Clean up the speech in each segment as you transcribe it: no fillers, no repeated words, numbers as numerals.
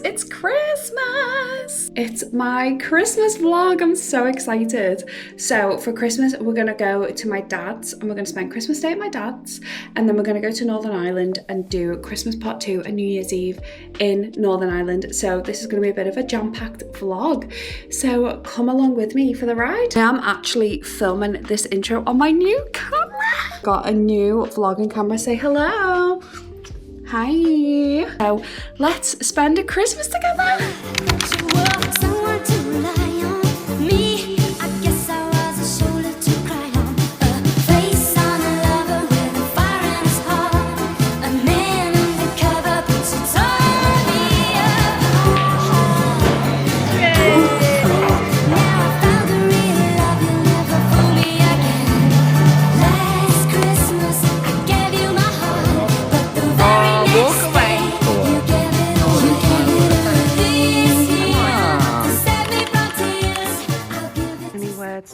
It's Christmas! It's my Christmas vlog. I'm so excited. So for Christmas, we're gonna go to my dad's and we're gonna spend Christmas Day at my dad's, and then we're gonna go to Northern Ireland and do Christmas Part 2 and New Year's Eve in Northern Ireland. So this is gonna be a bit of a jam-packed vlog. So come along with me for the ride. I am actually filming this intro on my new camera. Got a new vlogging camera. Say hello. Hi. So let's spend a Christmas together.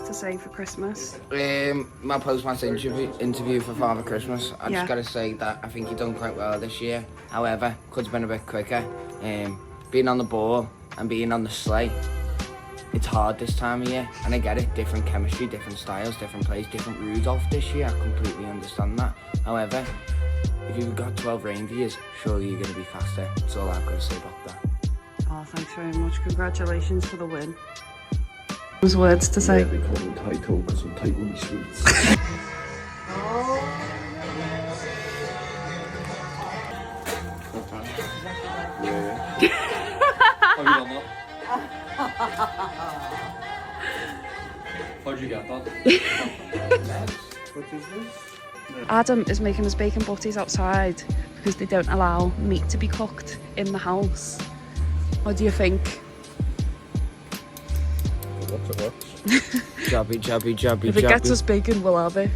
To say for Christmas? My postmaster interview for Father Christmas. I just gotta say that I think you've done quite well this year. However, could have been a bit quicker. Being on the ball and being on the sleigh, it's hard this time of year, and I get it. Different chemistry, different styles, different plays, different Rudolph this year. I completely understand that. However, if you've got 12 reindeers, surely you're gonna be faster. That's all I've got to say about that. Oh, thanks very much. Congratulations for the win. Those words to say. Yeah, they call them Tyco because I'm tight on the sweets. How'd you get that? What is this? Adam is making us bacon butties outside because they don't allow meat to be cooked in the house. What do you think? Jabby, jabby, jabby, If it gets us bacon, we'll have it.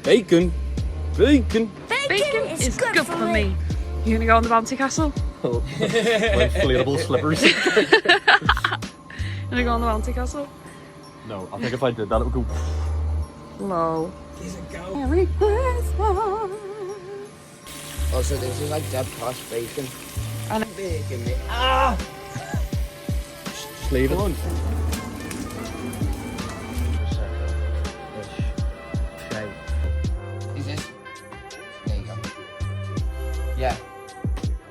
Bacon! Bacon! Bacon is good for me. You gonna go on the bouncy castle? Oh, my inflatable slippers. You gonna go on the bouncy castle? No, I think if I did that, it would go. Lol. Merry Christmas! Also, this is like dead posh bacon. And Bacon, mate. Ah! Just leave it on. Is this? There you go. Yeah.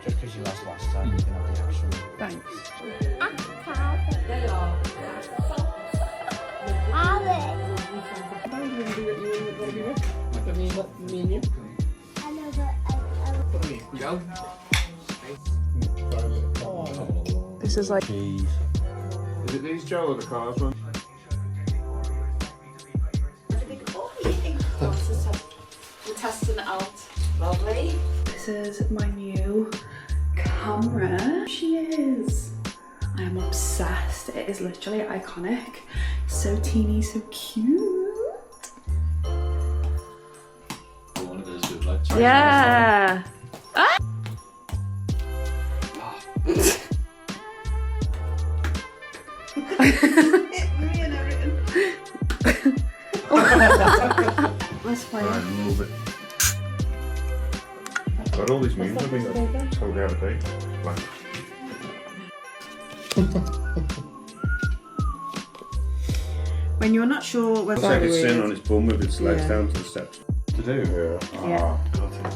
Just because you lost last time, you can have the extra. thanks. Go. This is like. Jeez. Is it these Joe or the cars one? We're testing it out. Lovely. This is my new camera. She is. I am obsessed. It is literally iconic. So teeny, so cute. One of those good luck. Yeah. Ah! Let's play Alright, it. move it. Got all these memes, I think that's totally out of date. Like, When you're not sure whether looks like it's sitting on its bum with its legs down to the steps. To do? Yeah. Got it.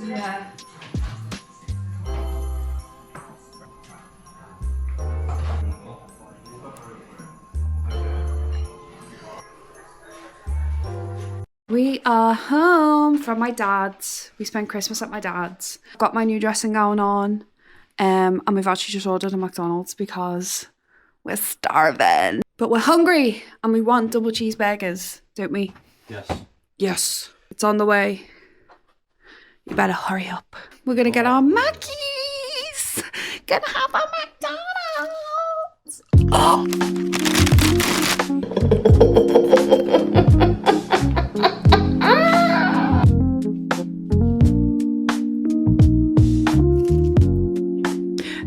Yeah. We are home from my dad's. We spent Christmas at my dad's. Got my new dressing gown on, and we've actually just ordered a McDonald's because we're starving. But we're hungry and we want double cheeseburgers, don't we? Yes. Yes. It's on the way. You better hurry up. We're gonna get our Mackies. Gonna have our McDonald's. Oh.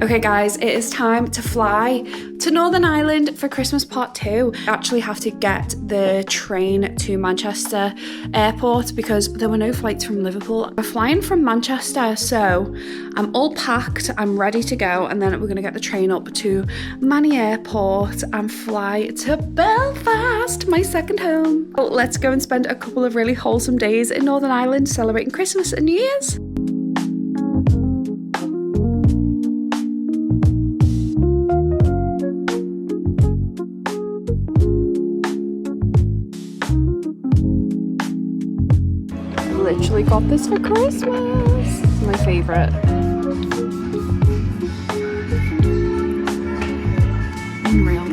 Okay guys, it is time to fly to Northern Ireland for Christmas part 2. I actually have to get the train to Manchester airport because there were no flights from Liverpool. We're flying from Manchester, so I'm all packed, I'm ready to go, and then we're gonna get the train up to Manny Airport and fly to Belfast, my second home. So let's go and spend a couple of really wholesome days in Northern Ireland celebrating Christmas and New Year's. Literally got this for Christmas. It's my favorite. Unreal.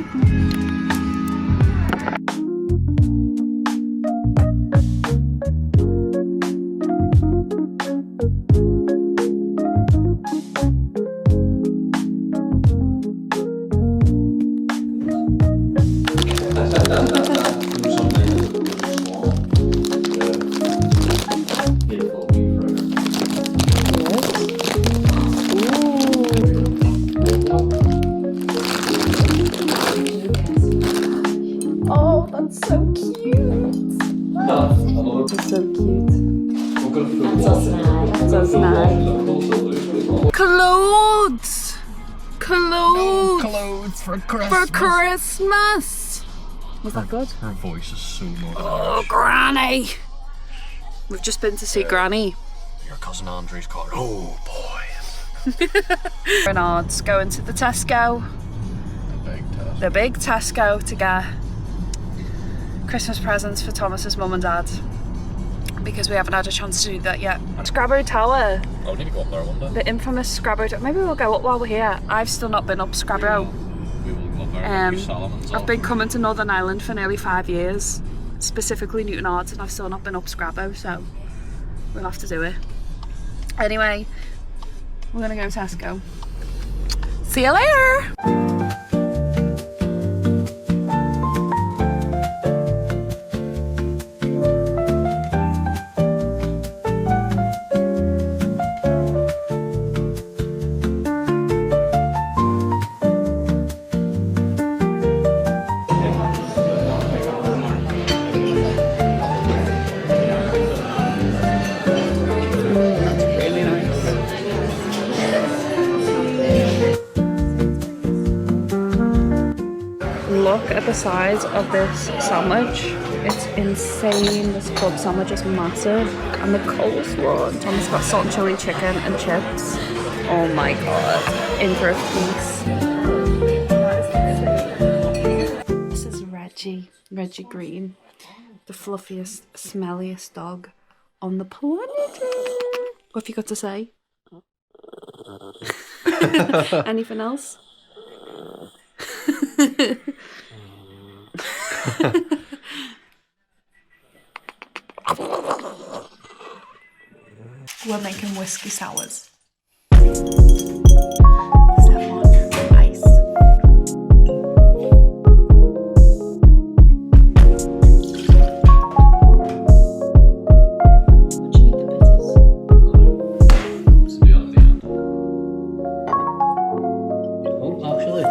Oh, that's so cute. That's so cute. So nice. Clothes! Clothes for Christmas! Was that good? Her voice is so motivated. Oh, Granny! We've just been to see Granny. Your cousin Andrew's car. Oh boy. Bernard's going to the Tesco. The big Tesco to get Christmas presents for Thomas's mum and dad because we haven't had a chance to do that yet. Scrabo Tower, I need to go up there one day. the infamous Scrabo Tower. Maybe we'll go up while we're here. I've still not been up Scrabo. We will go up there. Solomon's I've been coming to Northern Ireland for nearly 5 years, specifically Newton Arts, and I've still not been up Scrabo, so we'll have to do it. Anyway, we're gonna go to Tesco. See you later! Look at the size of this sandwich. It's insane. This club sandwich is massive. And the coleslaw. Thomas got salt and chili chicken and chips. Oh my god. In for a feast. This is Reggie. Reggie Green. The fluffiest, smelliest dog on the planet. What have you got to say? Anything else? We're making whiskey sours. Step 1, ice. What do you need the bitters? To be on the end. Oh, actually.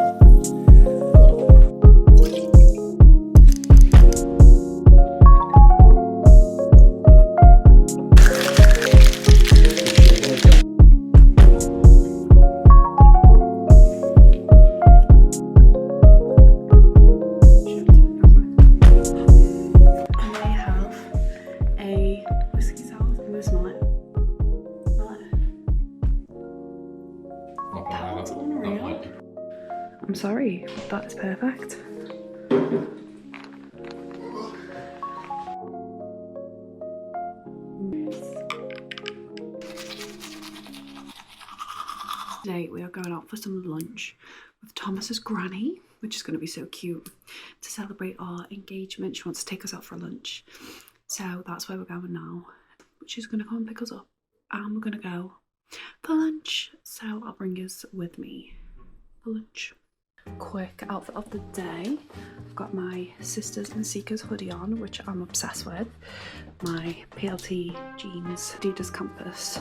I'm sorry, that is perfect. Today we are going out for some lunch with Thomas's granny, which is going to be so cute, to celebrate our engagement. She wants to take us out for lunch, so that's where we're going now. She's going to come and pick us up and we're going to go for lunch, so I'll bring us with me for lunch. quick outfit of the day. I've got my Sisters and Seekers hoodie on, which I'm obsessed with. My PLT jeans, Adidas Campus.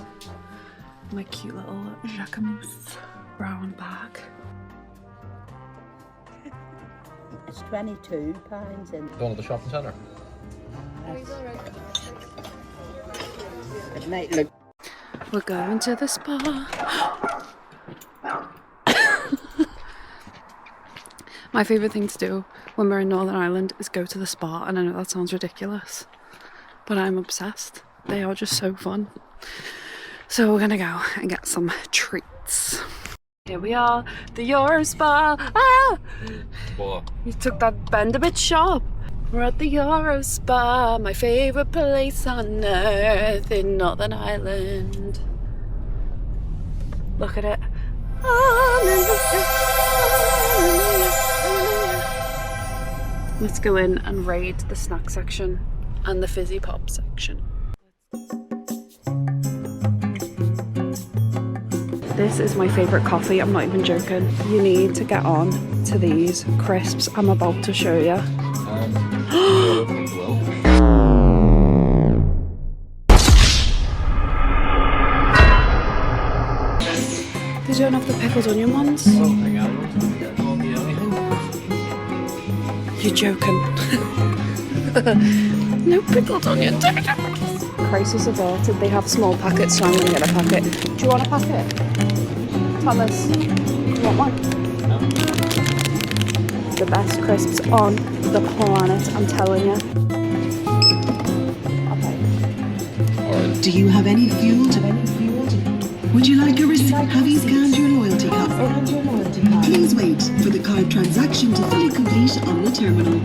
My cute little jacquemus brown bag. It's £22 in. Going to the shopping centre. It might look. We're going to the spa. My favourite thing to do when we're in Northern Ireland is go to the spa, and I know that sounds ridiculous, but I'm obsessed. They are just so fun. So we're gonna go and get some treats. Here we are, the Euro Spa. Ah! What? You took that bend a bit sharp. We're at the Euro Spa, my favourite place on earth in Northern Ireland. Look at it. Let's go in and raid the snack section and the fizzy pop section. This is my favourite coffee, I'm not even joking. You need to get on to these crisps I'm about to show you. They don't have the pickled onion ones. You're joking. No pickled onion. Crisis averted. They have small packets, so I'm going to get a packet. Do you want a packet? Thomas, do you want one? No. The best crisps on the planet, I'm telling you. Okay. Do you have any fuel? Would you like a receipt? Have you scanned your loyalty card? Please wait for the card transaction to fully complete on the terminal.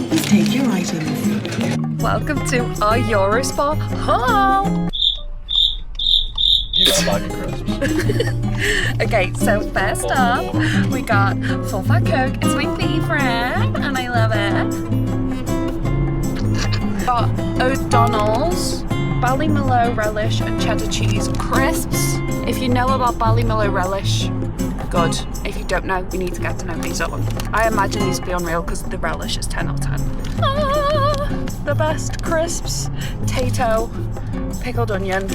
Please take your items. Welcome to our Euro Spa haul. You got a bag of crisps. Okay, so first up, we got full fat Coke. It's my favourite, and I love it. Got O'Donnell's Ballymillow relish and cheddar cheese crisps. If you know about Ballymillow relish, good. If you don't know, you need to get to know these one. I imagine these will be unreal because the relish is 10 out of 10. Ah, the best crisps. Tato, pickled onion,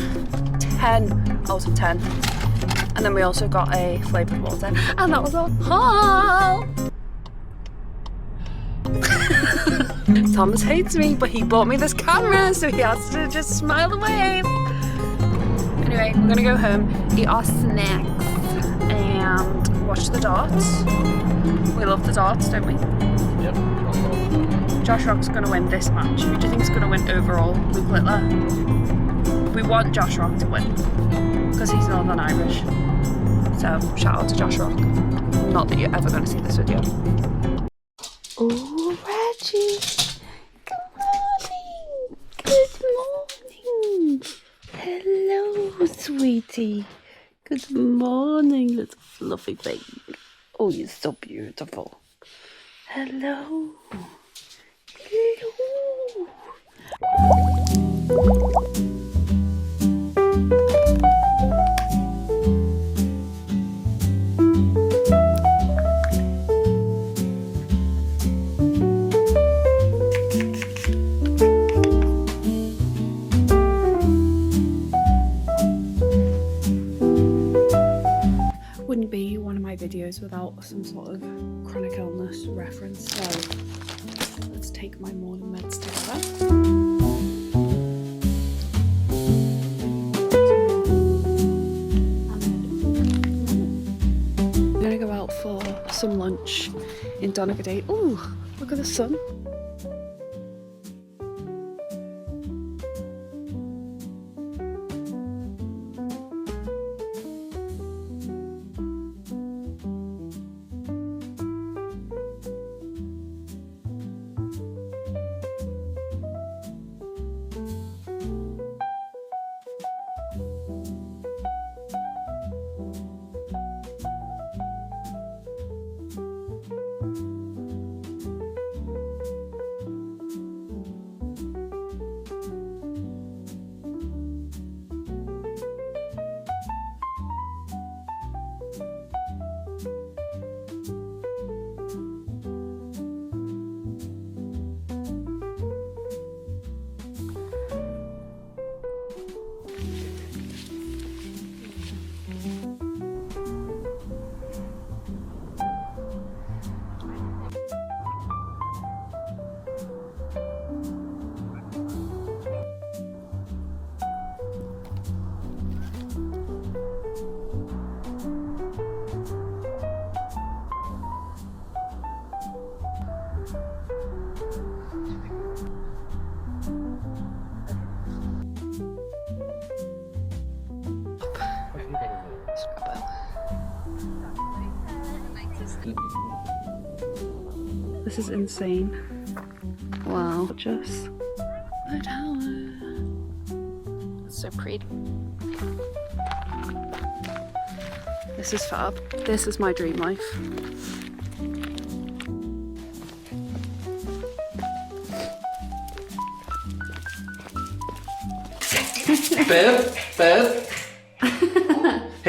10 out of 10. And then we also got a flavoured water, and that was a haul. Thomas hates me, but he bought me this camera, so he has to just smile and wave. Anyway, we're gonna go home, eat our snacks, and watch the darts. We love the darts, don't we? Yep. Josh Rock's gonna win this match. Who do you think's gonna win overall? Luke Littler? We want Josh Rock to win, because he's Northern Irish. So, shout out to Josh Rock. Not that you're ever gonna see this video. Oh, Reggie. Good morning. Hello, sweetie. Good morning, little fluffy thing. Oh, you're so beautiful. Hello. Hello. Wouldn't be one of my videos without some sort of chronic illness reference, so let's take my morning meds together. We're gonna go out for some lunch in Donegal. Ooh, look at the sun. This is insane. Wow, just the tower. It's so pretty. This is fab. This is my dream life. Babe. Here. Babe. Here.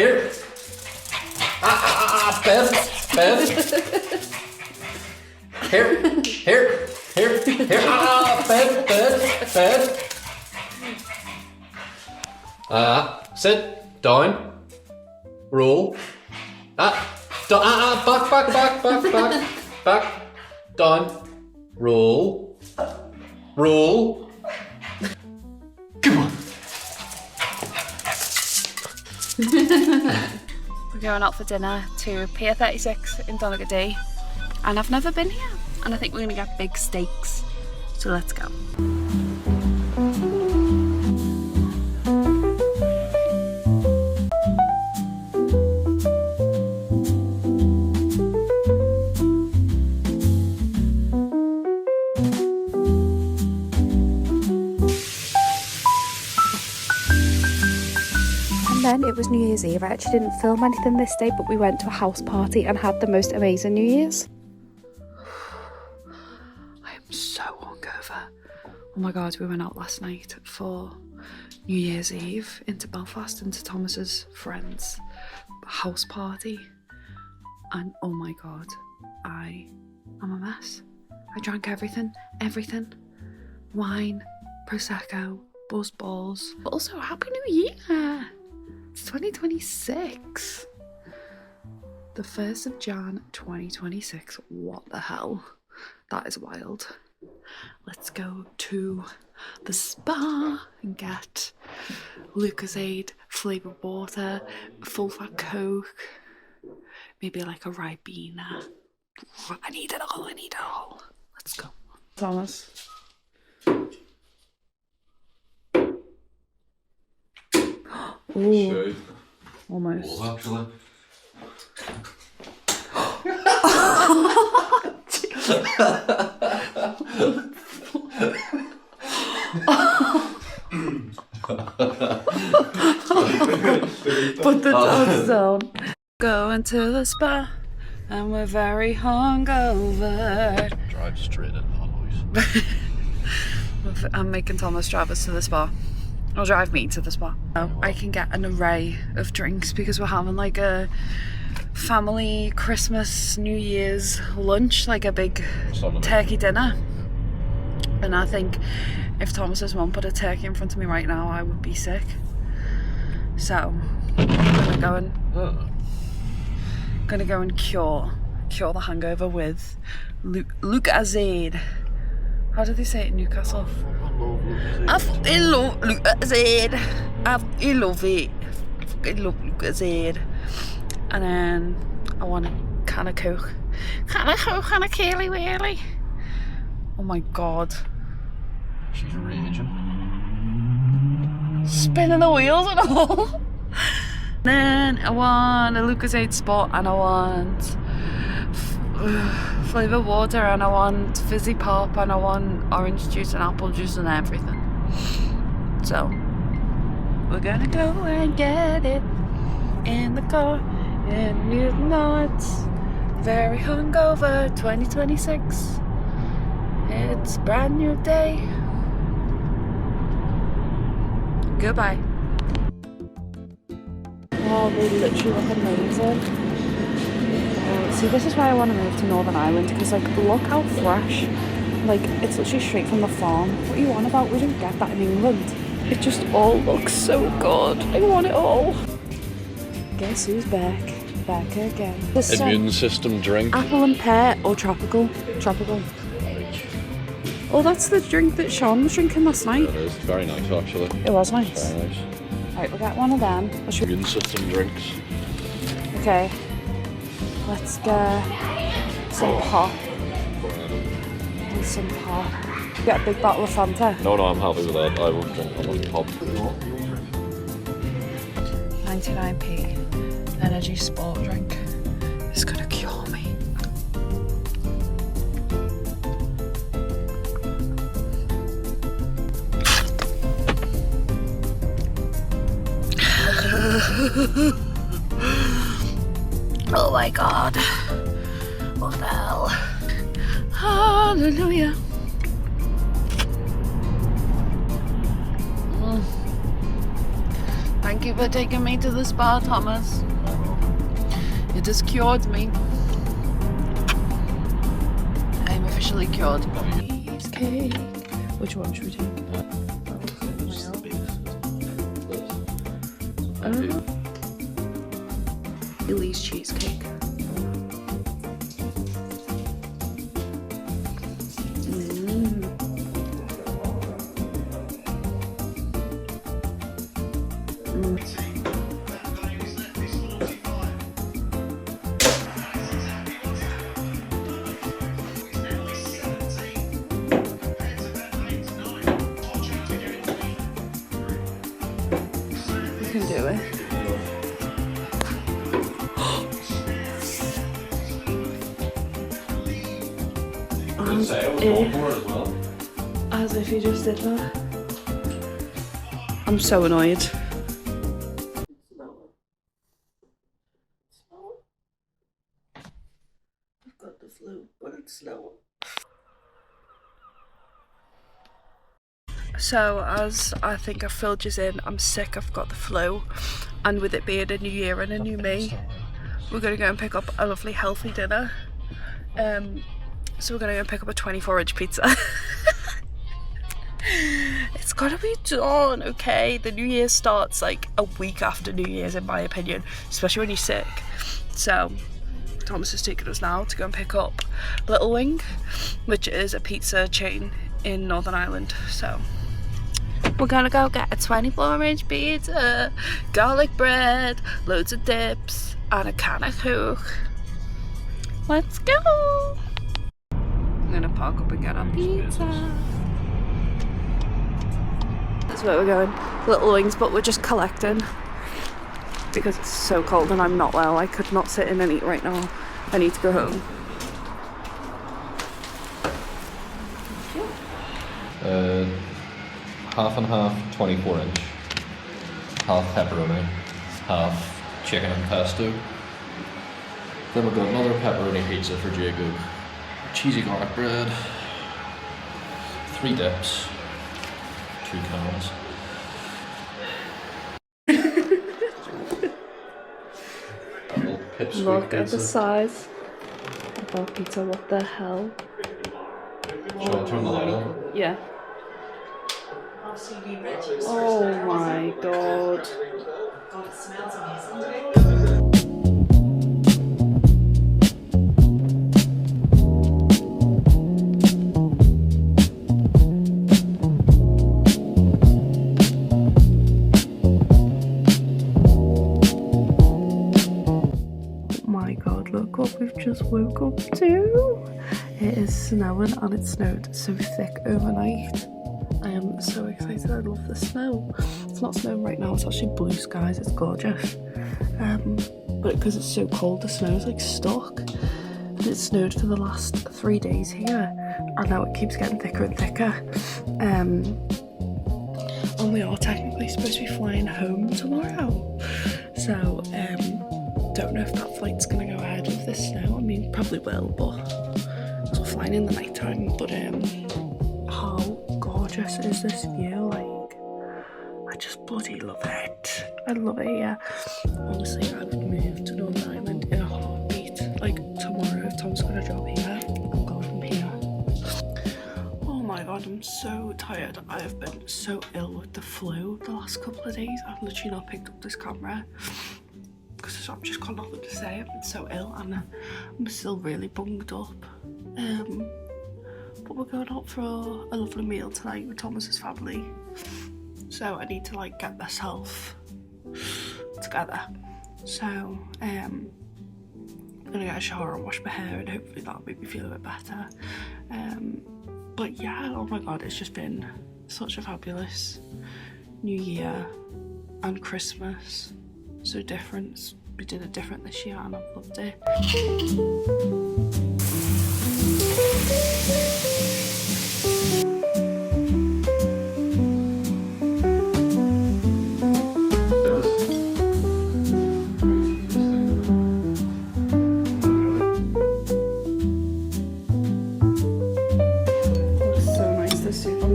Babe. Sit down. Roll. Back. Down. Roll. Come on. We're going out for dinner to Pier 36 in Donegal, and I've never been here, and I think we're gonna get big steaks, so let's go. Then it was New Year's Eve. I actually didn't film anything this day, but we went to a house party and had the most amazing New Year's. I am so hungover. Oh my god, we went out last night for New Year's Eve into Belfast, into Thomas's friends' house party. And oh my god, I am a mess. I drank everything. Wine, Prosecco, buzz balls. But also, Happy New Year! It's 2026. The 1st of Jan 2026. What the hell? That is wild. Let's go to the spa and get Lucozade, flavoured water, full fat Coke, maybe like a Ribena. I need it all. Let's go. Thomas. Ooh, almost. Oh, actually. Put the dogs down. Going to the spa, and we're very hungover. Drive straight in Hollows. I'm making Thomas drive us to the spa. Or drive me to the spa. I can get an array of drinks because we're having like a family Christmas New Year's lunch, like a big turkey dinner. And I think if Thomas's mum put a turkey in front of me right now, I would be sick. So I'm gonna go and cure the hangover with Lucozade. How do they say it in Newcastle? I fucking love Lucozade. I fucking love it. I fucking love Lucozade. And then I want a can of Coke. Can of Coke and a Keely Wheelie. Oh my god. She's raging. Spinning the wheels and all. Then I want a Lucozade Spot, and I want flavoured water, and I want fizzy pop, and I want orange juice and apple juice and everything. So we're gonna go and get it in the car, and you know it's very hungover 2026. It's a brand new day. Goodbye. Oh, they literally look amazing. See, this is why I want to move to Northern Ireland, because like, look how fresh. Like, it's literally straight from the farm. What are you on about? We don't get that in England. It just all looks so good. I want it all. Guess who's back? Back again. Immune system drink. Apple and pear or tropical? Tropical. Oh, that's the drink that Sean was drinking last night. It is very nice, actually. It was nice. Very nice. Right, we'll get one of them. Immune system drinks. Okay. Let's get some pop. And some pop. Get a big bottle of Fanta. No, I'm happy with that. I won't drink another pop. 99p. Energy sport drink. It's gonna cure me. Oh my god. What the hell? Hallelujah. Thank you for taking me to the spa, Thomas. It has cured me. I'm officially cured. Cheesecake. Which one should we take? Ellie's cheesecake. We can do it. As if you just did that. I'm so annoyed. I've got the flu, but it's slow. So, as I think I've filled you in, I'm sick, I've got the flu, and with it being a new year and a new me, we're going to go and pick up a lovely healthy dinner. So we're going to go and pick up a 24-inch pizza. It's got to be done, okay? The new year starts like a week after New Year's, in my opinion, especially when you're sick. So Thomas is taking us now to go and pick up Little Wing, which is a pizza chain in Northern Ireland. So we're gonna go get a 24-inch pizza, garlic bread, loads of dips, and a can of Coke. Let's go! I'm gonna park up and get our pizza. That's where we're going. Little Wings, but we're just collecting because it's so cold and I'm not well. I could not sit in and eat right now. I need to go home. Half and half 24-inch, half pepperoni, half chicken and pesto. Then we've got another pepperoni pizza for Jacob, cheesy garlic bread, 3 dips, 2 cans. Look at the size of our pizza, what the hell? Shall I turn the light on? Yeah. Oh my god. God, it smells amazing. Look what we've just woke up to. It is snowing and it snowed so thick overnight. I am so excited. I love the snow. It's not snowing right now, it's actually blue skies, it's gorgeous. But because it's so cold, the snow is like stuck. And it snowed for the last 3 days here, and now it keeps getting thicker and thicker. And we are technically supposed to be flying home tomorrow. So don't know if that flight's gonna go ahead with this snow. I mean, probably will, but we're flying in the night time. But how gorgeous is this view? Like, I just bloody love it. I love it here. Honestly, I would move to Northern Ireland in a heartbeat. Like tomorrow, if Tom's got a job here, I'm going from here. Oh my god, I'm so tired. I have been so ill with the flu the last couple of days. I've literally not picked up this camera because I've just got nothing to say. I've been so ill and I'm still really bunged up. But we're going out for a lovely meal tonight with Thomas's family. So I need to like get myself together. So I'm gonna get a shower and wash my hair and hopefully that'll make me feel a bit better. But yeah, oh my god, it's just been such a fabulous New Year and Christmas. So different. We did it different this year and I've loved it.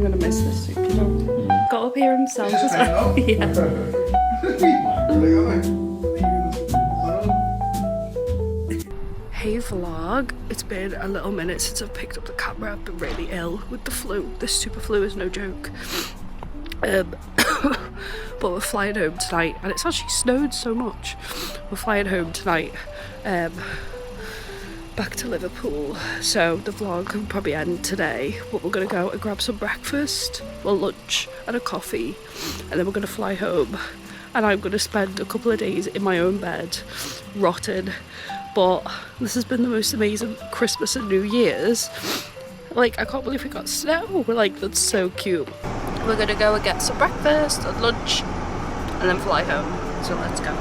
gonna miss this soup, you know. Got up here himself as well. Yeah. Hey vlog, it's been a little minute since I've picked up the camera. I've been really ill with the flu. This super flu is no joke. But we're flying home tonight, and it's actually snowed so much. We're flying home tonight, back to Liverpool, so the vlog will probably end today, but we're gonna go and grab some breakfast, well lunch and a coffee, and then we're gonna fly home, and I'm gonna spend a couple of days in my own bed, rotting. But this has been the most amazing Christmas and New Year's. Like, I can't believe we got snow. We're like, that's so cute. We're gonna go and get some breakfast and lunch and then fly home. So let's go.